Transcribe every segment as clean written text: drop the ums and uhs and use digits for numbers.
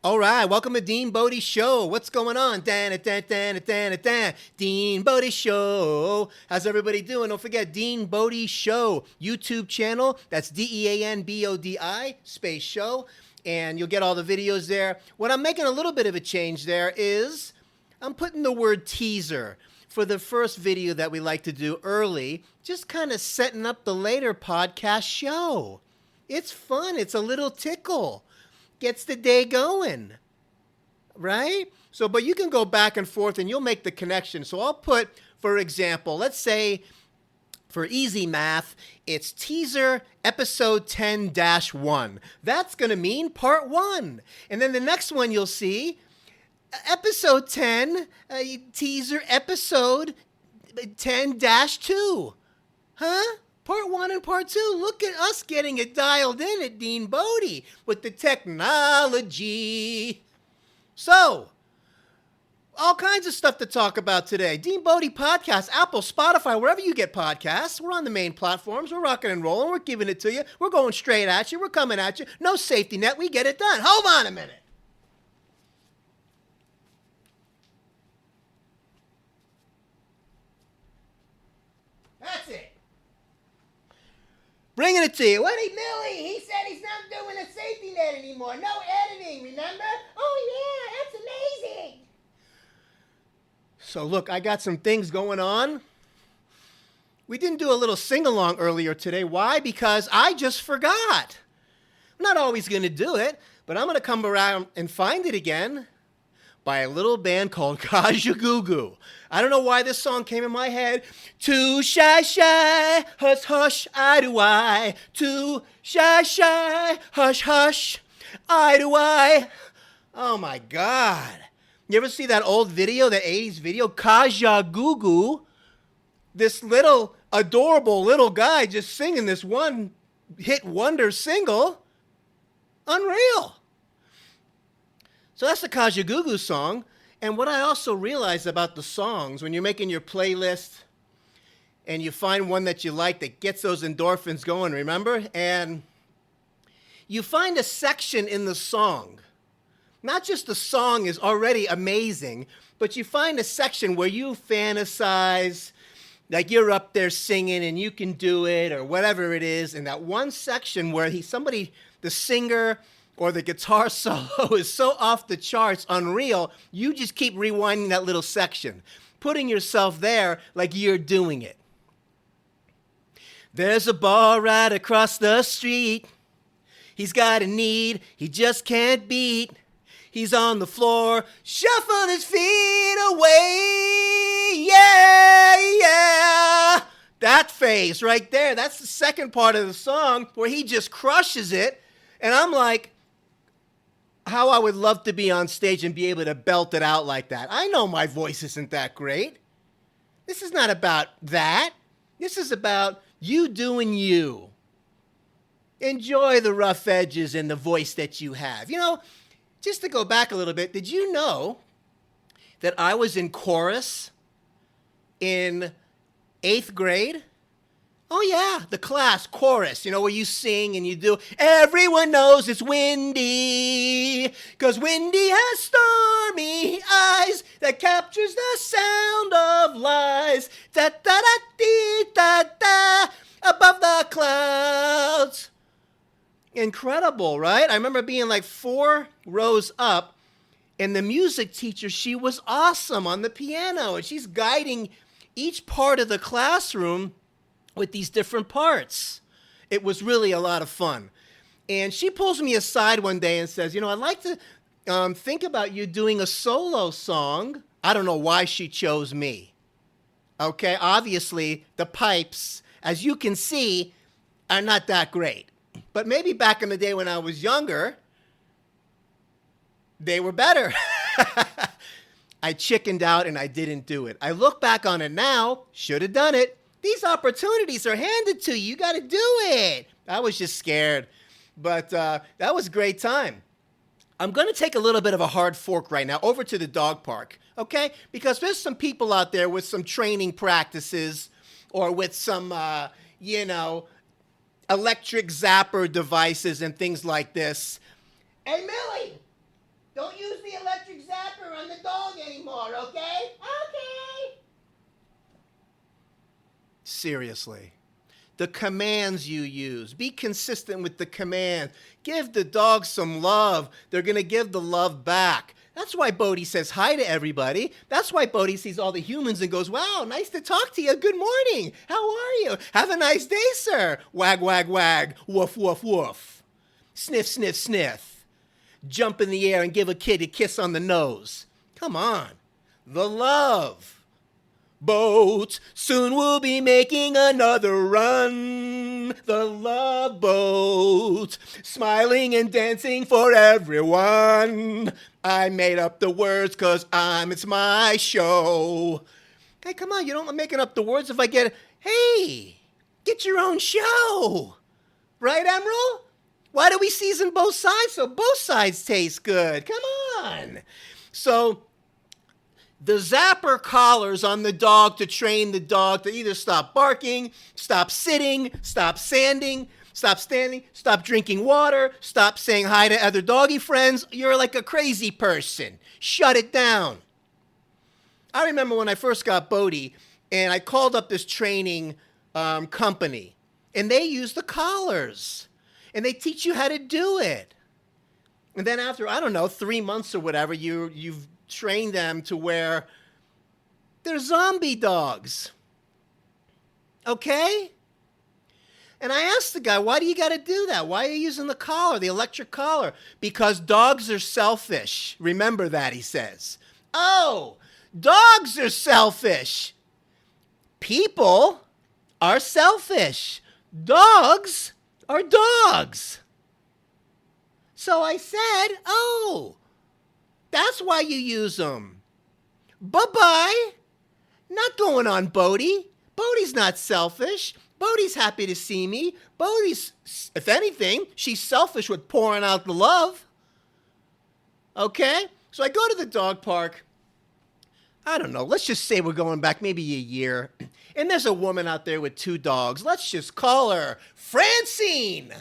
All right, welcome to Dean Bodie Show. What's going on? Dean Bodie Show. How's everybody doing? Don't forget, Dean Bodie Show YouTube channel. That's DEANBODI space show. And you'll get all the videos there. What I'm making a little bit of a change there is I'm putting the word teaser for the first video that we like to do early, just kind of setting up the later podcast show. It's fun. It's a little tickle. Gets the day going, right? So, but you can go back and forth and you'll make the connection. So I'll put, for example, let's say for easy math, it's teaser episode 10-1. That's going to mean part 1. And then the next one you'll see, episode 10, teaser episode 10-2. Huh? Part 1 and part 2. Look at us getting it dialed in at Dean Bodie with the technology. So, all kinds of stuff to talk about today. Dean Bodie Podcast, Apple, Spotify, wherever you get podcasts. We're on the main platforms. We're rocking and rolling. We're giving it to you. We're going straight at you. We're coming at you. No safety net. We get it done. Hold on a minute. That's it. Bringing it to you. What, Millie? He said he's not doing a safety net anymore. No editing, remember? Oh, yeah, that's amazing. So, look, I got some things going on. We didn't do a little sing-along earlier today. Why? Because I just forgot. I'm not always going to do it, but I'm going to come around and find it again by a little band called KAJAGOOGOO. I don't know why this song came in my head. Too shy, shy, hush, hush, I do I. Too shy, shy, hush, hush, I do I. Oh my God. You ever see that old video, that 80s video? KAJAGOOGOO, this little adorable little guy just singing this one hit wonder single. Unreal. So that's the KAJAGOOGOO song. And what I also realize about the songs, when you're making your playlist and you find one that you like that gets those endorphins going, remember? And you find a section in the song. Not just the song is already amazing, but you find a section where you fantasize, like you're up there singing and you can do it or whatever it is. And that one section where the singer or the guitar solo is so off the charts, unreal, you just keep rewinding that little section, putting yourself there like you're doing it. There's a bar right across the street. He's got a need he just can't beat. He's on the floor, shuffling his feet away. Yeah, yeah. That phase right there, that's the second part of the song where he just crushes it. And I'm like, how I would love to be on stage and be able to belt it out like that. I know my voice isn't that great. This is not about that. This is about you doing you. Enjoy the rough edges and the voice that you have. You know, just to go back a little bit, did you know that I was in chorus in 8th grade? Oh, yeah, the class chorus, where you sing and you do, everyone knows it's windy, 'cause windy has stormy eyes that captures the sound of lies, da-da-da-dee-da-da, above the clouds. Incredible, right? I remember being like 4 rows up, and the music teacher, she was awesome on the piano, and she's guiding each part of the classroom with these different parts. It was really a lot of fun. And she pulls me aside one day and says, I'd like to think about you doing a solo song. I don't know why she chose me. Okay, obviously the pipes, as you can see, are not that great. But maybe back in the day when I was younger, they were better. I chickened out and I didn't do it. I look back on it now, should have done it. These opportunities are handed to you. You got to do it. I was just scared. But that was a great time. I'm going to take a little bit of a hard fork right now over to the dog park, okay? Because there's some people out there with some training practices or with some, electric zapper devices and things like this. Hey, Millie, electric zapper on the dog anymore, okay? Okay. Seriously. The commands you use. Be consistent with the command. Give the dog some love. They're going to give the love back. That's why Bodhi says hi to everybody. That's why Bodhi sees all the humans and goes, wow, nice to talk to you. Good morning. How are you? Have a nice day, sir. Wag, wag, wag. Woof, woof, woof. Sniff, sniff, sniff. Jump in the air and give a kid a kiss on the nose. Come on. The love. Boat, soon we'll be making another run. The love boat, smiling and dancing for everyone. I made up the words 'cause it's my show. Hey, come on, you don't making up the words if I hey, get your own show. Right, Emerald? Why do we season both sides so both sides taste good? Come on. So, the zapper collars on the dog to train the dog to either stop barking, stop sitting, stop standing, stop drinking water, stop saying hi to other doggy friends. You're like a crazy person. Shut it down. I remember when I first got Bodhi, and I called up this training company, and they use the collars, and they teach you how to do it. And then after, 3 months or whatever, you've train them to where they're zombie dogs. Okay? And I asked the guy, why do you got to do that? Why are you using the collar, the electric collar? Because dogs are selfish. Remember that, he says. Oh, dogs are selfish. People are selfish. Dogs are dogs. So I said, oh, that's why you use them. Bye-bye. Not going on, Bodhi. Bodhi's not selfish. Bodhi's happy to see me. Bodhi's, if anything, she's selfish with pouring out the love. Okay? So I go to the dog park. I don't know. Let's just say we're going back maybe a year. And there's a woman out there with 2 dogs. Let's just call her Francine.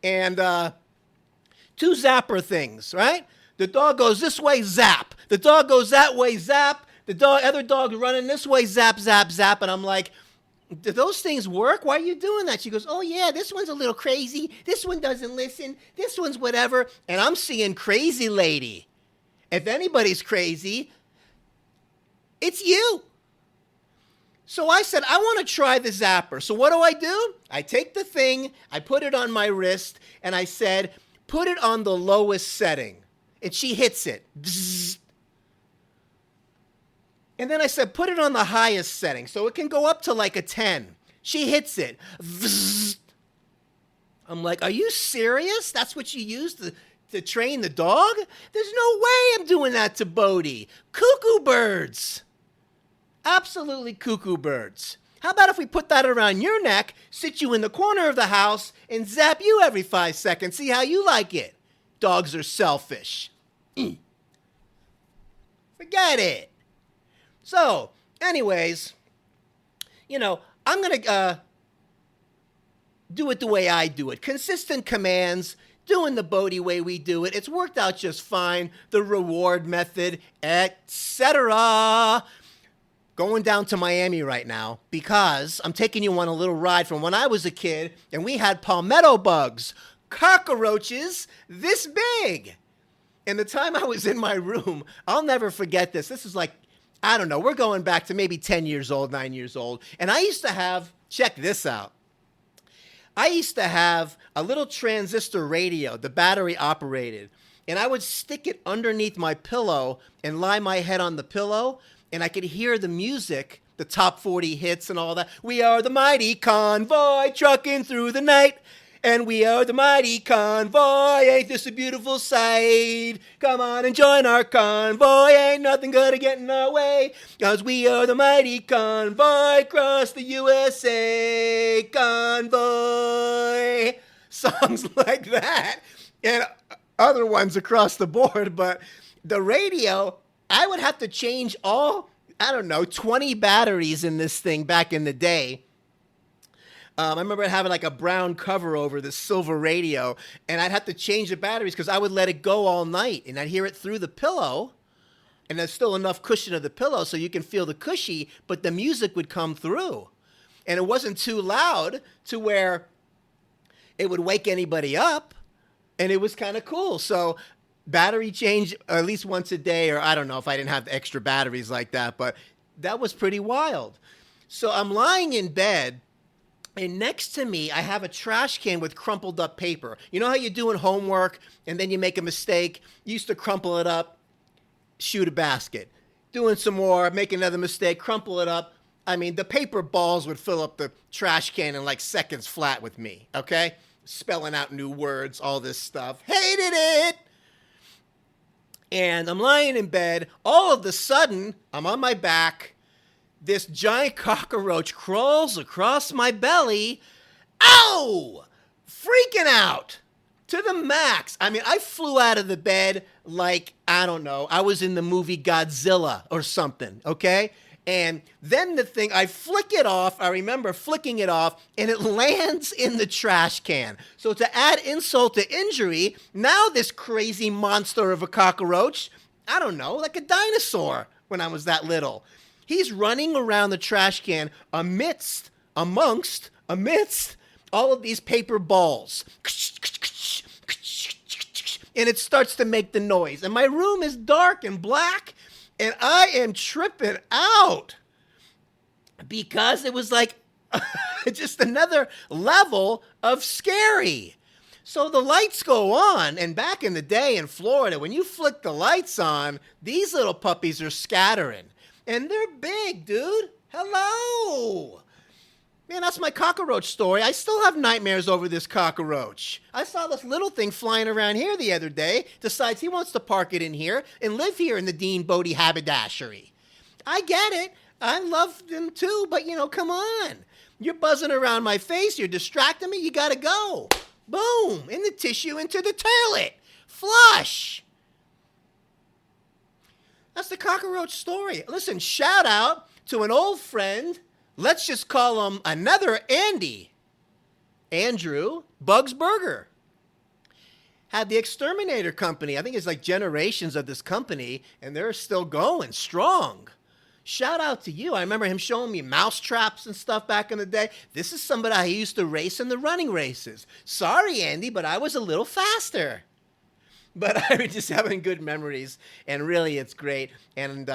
And 2 zapper things, right? The dog goes this way, zap. The dog goes that way, zap. The other dog's running this way, zap, zap, zap. And I'm like, do those things work? Why are you doing that? She goes, oh, yeah, this one's a little crazy. This one doesn't listen. This one's whatever. And I'm seeing crazy lady. If anybody's crazy, it's you. So I said, I want to try the zapper. So what do? I take the thing, I put it on my wrist, and I said, put it on the lowest setting. And she hits it. Bzzz. And then I said, put it on the highest setting so it can go up to like a 10. She hits it. Bzzz. I'm like, are you serious? That's what you use to train the dog? There's no way I'm doing that to Bodhi. Cuckoo birds. Absolutely cuckoo birds. How about if we put that around your neck, sit you in the corner of the house, and zap you every 5 seconds? See how you like it. Dogs are selfish. Forget it. So, anyways, I'm going to do it the way I do it. Consistent commands, doing the Bodhi way we do it. It's worked out just fine. The reward method, etc. Going down to Miami right now because I'm taking you on a little ride from when I was a kid and we had palmetto bugs, cockroaches this big. And the time I was in my room, I'll never forget this. This is like, I don't know, we're going back to maybe 10 years old, 9 years old. And I used to have, check this out. I used to have a little transistor radio, the battery operated. And I would stick it underneath my pillow and lie my head on the pillow. And I could hear the music, the top 40 hits and all that. We are the mighty convoy trucking through the night. And we are the mighty convoy. Ain't this a beautiful sight? Come on and join our convoy. Ain't nothing gonna get in our way. 'Cause we are the mighty convoy across the USA. Convoy. Songs like that. And other ones across the board. But the radio, I would have to change all, 20 batteries in this thing back in the day. I remember having like a brown cover over the silver radio, and I'd have to change the batteries because I would let it go all night, and I'd hear it through the pillow, And there's still enough cushion of the pillow so you can feel the cushy, but the music would come through. And it wasn't too loud to where it would wake anybody up. And it was kind of cool. So battery change at least once a day, or I don't know if I didn't have extra batteries like that, but that was pretty wild. So I'm lying in bed, and next to me, I have a trash can with crumpled up paper. You know how you're doing homework, and then you make a mistake? You used to crumple it up, shoot a basket. Doing some more, make another mistake, crumple it up. I mean, the paper balls would fill up the trash can in like seconds flat with me, okay? Spelling out new words, all this stuff. Hated it! And I'm lying in bed. All of a sudden, I'm on my back. This giant cockroach crawls across my belly. Ow! Freaking out to the max. I mean, I flew out of the bed like, I don't know, I was in the movie Godzilla or something, okay? And then the thing, I flick it off. I remember flicking it off, and it lands in the trash can. So to add insult to injury, now this crazy monster of a cockroach, I don't know, like a dinosaur when I was that little, he's running around the trash can amidst all of these paper balls. And it starts to make the noise. And my room is dark and black, and I am tripping out because it was like just another level of scary. So the lights go on, and back in the day in Florida, when you flick the lights on, these little puppies are scattering. And they're big, dude. Hello. Man, that's my cockroach story. I still have nightmares over this cockroach. I saw this little thing flying around here the other day, decides he wants to park it in here and live here in the Dean Bodie haberdashery. I get it. I love them too, but, come on. You're buzzing around my face. You're distracting me. You got to go. Boom. In the tissue, into the toilet. Flush. That's the cockroach story. Listen, shout out to an old friend. Let's just call him another Andy. Andrew Bugs Burger. Had the Exterminator Company. I think it's like generations of this company, and they're still going strong. Shout out to you. I remember him showing me mouse traps and stuff back in the day. This is somebody I used to race in the running races. Sorry, Andy, but I was a little faster. But I'm just having good memories, and really it's great. And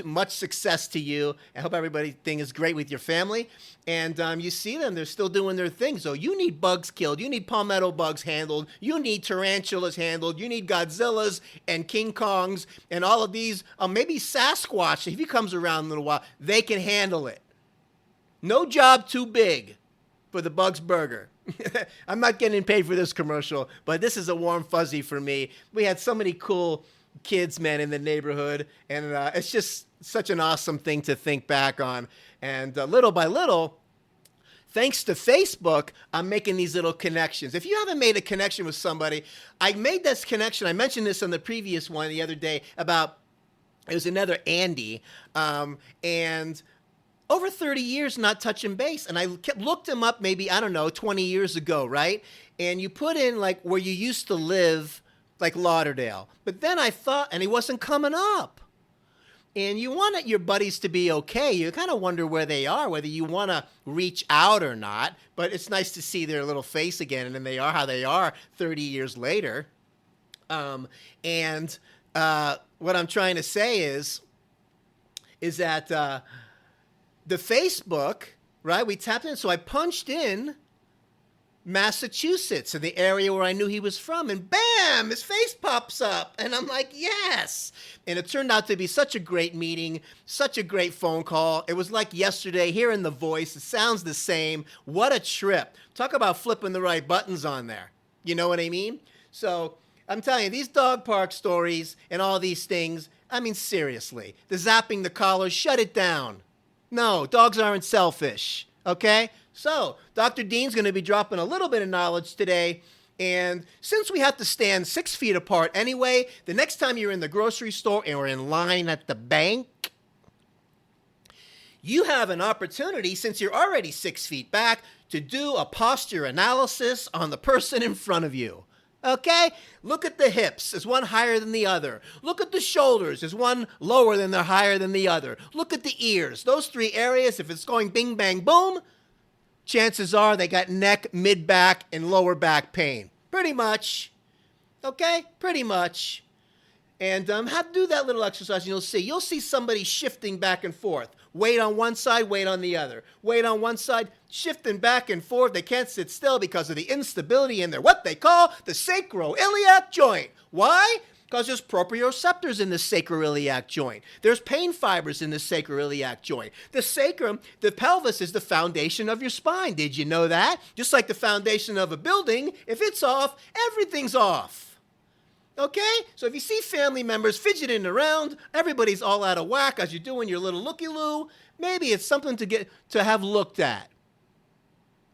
much success to you. I hope everything is great with your family. And you see them, they're still doing their thing. So you need bugs killed. You need palmetto bugs handled. You need tarantulas handled. You need Godzillas and King Kongs and all of these. Maybe Sasquatch, if he comes around in a little while, they can handle it. No job too big for the Bugs Burger. I'm not getting paid for this commercial, but this is a warm fuzzy for me. We had so many cool kids, man, in the neighborhood, and it's just such an awesome thing to think back on. And little by little, thanks to Facebook, I'm making these little connections. If you haven't made a connection with somebody, I made this connection. I mentioned this on the previous one the other day about, it was another Andy, and over 30 years not touching base. And I looked him up maybe, 20 years ago, right? And you put in like where you used to live, like Lauderdale. But then I thought, and he wasn't coming up. And you want your buddies to be okay. You kind of wonder where they are, whether you want to reach out or not. But it's nice to see their little face again, and then they are how they are 30 years later. What I'm trying to say is that the Facebook, right, we tapped in. So I punched in Massachusetts in the area where I knew he was from, and bam, his face pops up. And I'm like, yes. And it turned out to be such a great meeting, such a great phone call. It was like yesterday, hearing the voice. It sounds the same. What a trip. Talk about flipping the right buttons on there. You know what I mean? So I'm telling you, these dog park stories and all these things, I mean, seriously. The zapping the collar, shut it down. No, dogs aren't selfish, okay? So, Dr. Dean's going to be dropping a little bit of knowledge today, and since we have to stand 6 feet apart anyway, the next time you're in the grocery store and we're in line at the bank, you have an opportunity, since you're already 6 feet back, to do a posture analysis on the person in front of you. Okay? Look at the hips. Is one higher than the other? Look at the shoulders. Is one lower than they're higher than the other? Look at the ears. Those three areas, if it's going bing, bang, boom, chances are they got neck, mid-back, and lower back pain. Pretty much. Okay? Pretty much. And how to do that little exercise, and you'll see somebody shifting back and forth. Weight on one side, weight on the other. Weight on one side, shifting back and forth. They can't sit still because of the instability in their what they call the sacroiliac joint. Why? Because there's proprioceptors in the sacroiliac joint. There's pain fibers in the sacroiliac joint. The sacrum, the pelvis, is the foundation of your spine. Did you know that? Just like the foundation of a building, if it's off, everything's off. Okay? So if you see family members fidgeting around, everybody's all out of whack as you're doing your little looky-loo, maybe it's something to have looked at.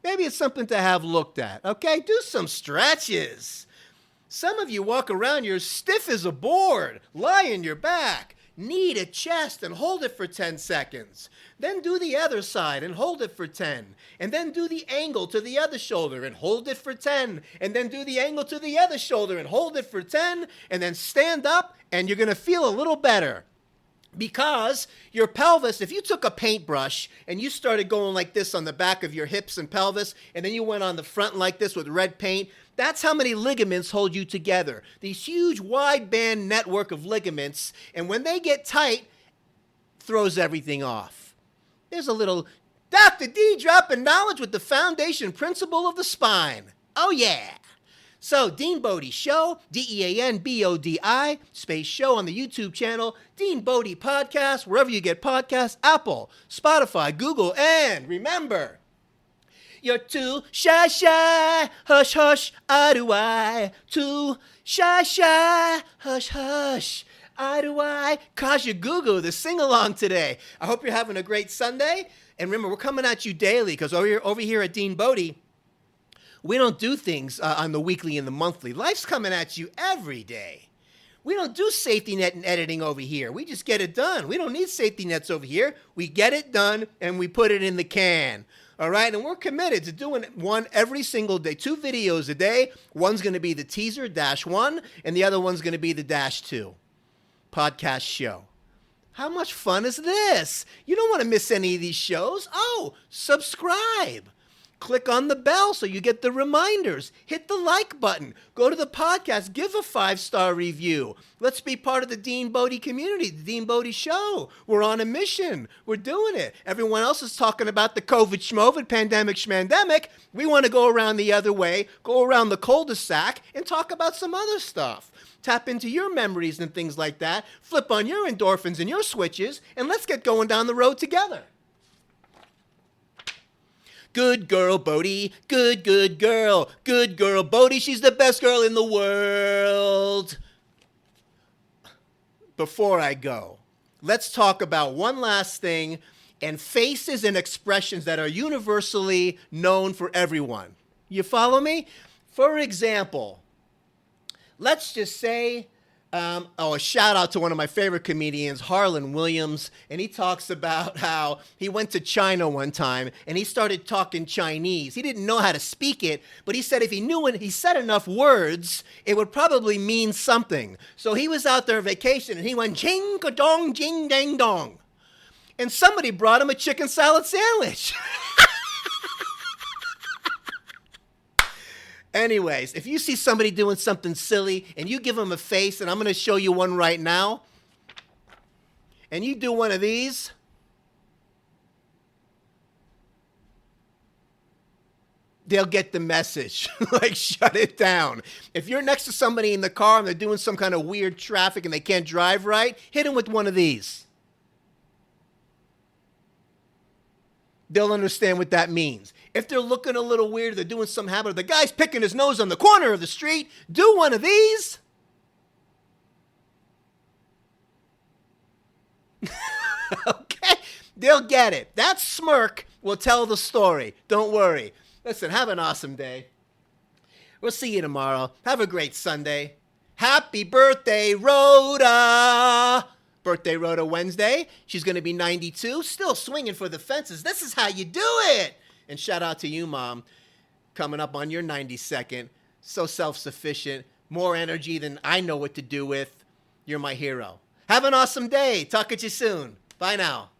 Maybe it's something to have looked at. Okay? Do some stretches. Some of you walk around, you're stiff as a board. Lie on your back. Knee to chest and hold it for 10 seconds. Then do the other side and hold it for 10. And then do the angle to the other shoulder and hold it for 10. And then do the angle to the other shoulder and hold it for 10. And then stand up and you're going to feel a little better. Because your pelvis, if you took a paintbrush and you started going like this on the back of your hips and pelvis, and then you went on the front like this with red paint, that's how many ligaments hold you together. These huge wide-band network of ligaments, and when they get tight, throws everything off. There's a little Dr. D dropping knowledge with the foundation principle of the spine. Oh, yeah. So, Dean Bodie Show, DEANBODI, space show on the YouTube channel, Dean Bodie Podcast, wherever you get podcasts, Apple, Spotify, Google, and remember, you're too shy, hush, hush, I do I. Too shy, hush, hush, I do I. KAJAGOOGOO, the sing-along today. I hope you're having a great Sunday. And remember, we're coming at you daily because over here at Dean Bodie, we don't do things on the weekly and the monthly. Life's coming at you every day. We don't do safety net and editing over here. We just get it done. We don't need safety nets over here. We get it done and we put it in the can. All right, and we're committed to doing one every single day, 2 videos a day. One's going to be the teaser, -1, and the other one's going to be the -2 podcast show. How much fun is this? You don't want to miss any of these shows. Oh, subscribe. Click on the bell so you get the reminders. Hit the like button. Go to the podcast. Give a 5-star review. Let's be part of the Dean Bodie community, the Dean Bodie Show. We're on a mission. We're doing it. Everyone else is talking about the COVID schmovid, pandemic schmandemic. We want to go around the other way, go around the cul-de-sac, and talk about some other stuff. Tap into your memories and things like that. Flip on your endorphins and your switches, and let's get going down the road together. Good girl, Bodie. Good girl. Good girl, Bodie. She's the best girl in the world. Before I go, let's talk about one last thing and faces and expressions that are universally known for everyone. You follow me? For example, let's just say, a shout out to one of my favorite comedians, Harland Williams, and he talks about how he went to China one time and he started talking Chinese. He didn't know how to speak it, but he said if he knew when he said enough words, it would probably mean something. So he was out there on vacation and he went ching-ka-dong, jing-dang-dong. And somebody brought him a chicken salad sandwich. Anyways, if you see somebody doing something silly and you give them a face, and I'm going to show you one right now, and you do one of these, they'll get the message. Like, shut it down. If you're next to somebody in the car and they're doing some kind of weird traffic and they can't drive right, hit them with one of these. They'll understand what that means. If they're looking a little weird, they're doing some habit, or the guy's picking his nose on the corner of the street, do one of these. Okay? They'll get it. That smirk will tell the story. Don't worry. Listen, have an awesome day. We'll see you tomorrow. Have a great Sunday. Happy birthday, Rhoda! Birthday Rhoda Wednesday. She's going to be 92, still swinging for the fences. This is how you do it. And shout out to you, Mom, coming up on your 92nd. So self-sufficient, more energy than I know what to do with. You're my hero. Have an awesome day. Talk at you soon. Bye now.